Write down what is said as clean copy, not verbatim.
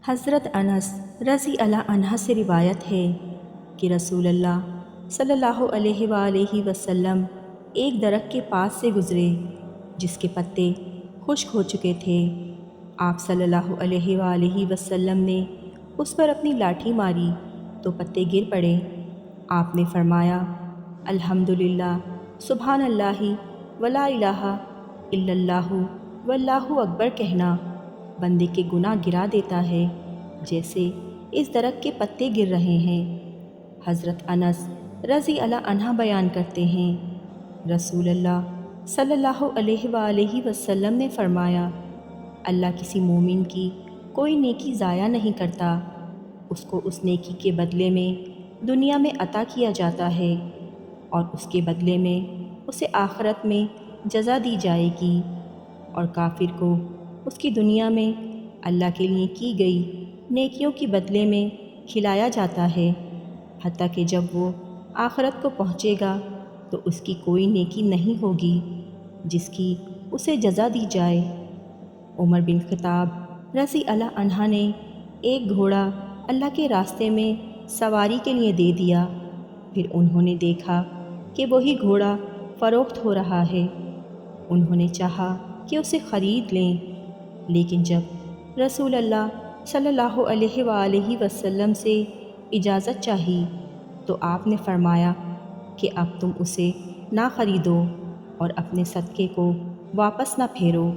حضرت انس رضی اللہ عنہ سے روایت ہے کہ رسول اللہ صلی اللہ علیہ وآلہ وسلم ایک درخت کے پاس سے گزرے جس کے پتے خشک ہو چکے تھے۔ آپ صلی اللہ علیہ وآلہ وسلم نے اس پر اپنی لاٹھی ماری تو پتے گر پڑے۔ آپ نے فرمایا، الحمدللہ، سبحان اللہ، ولا الہ الا اللہ، واللہ اکبر کہنا بندے کے گناہ گرا دیتا ہے جیسے اس درخت کے پتے گر رہے ہیں۔ حضرت انس رضی اللہ عنہ بیان کرتے ہیں، رسول اللہ صلی اللہ علیہ وآلہ وسلم نے فرمایا، اللہ کسی مومن کی کوئی نیکی ضائع نہیں کرتا، اس کو اس نیکی کے بدلے میں دنیا میں عطا کیا جاتا ہے اور اس کے بدلے میں اسے آخرت میں جزا دی جائے گی، اور کافر کو اس کی دنیا میں اللہ کے لیے کی گئی نیکیوں کے بدلے میں کھلایا جاتا ہے، حتیٰ کہ جب وہ آخرت کو پہنچے گا تو اس کی کوئی نیکی نہیں ہوگی جس کی اسے جزا دی جائے۔ عمر بن خطاب رضی اللہ عنہ نے ایک گھوڑا اللہ کے راستے میں سواری کے لیے دے دیا، پھر انہوں نے دیکھا کہ وہی گھوڑا فروخت ہو رہا ہے۔ انہوں نے چاہا کہ اسے خرید لیں، لیکن جب رسول اللہ صلی اللہ علیہ وآلہ وسلم سے اجازت چاہی تو آپ نے فرمایا کہ اب تم اسے نہ خریدو اور اپنے صدقے کو واپس نہ پھیرو۔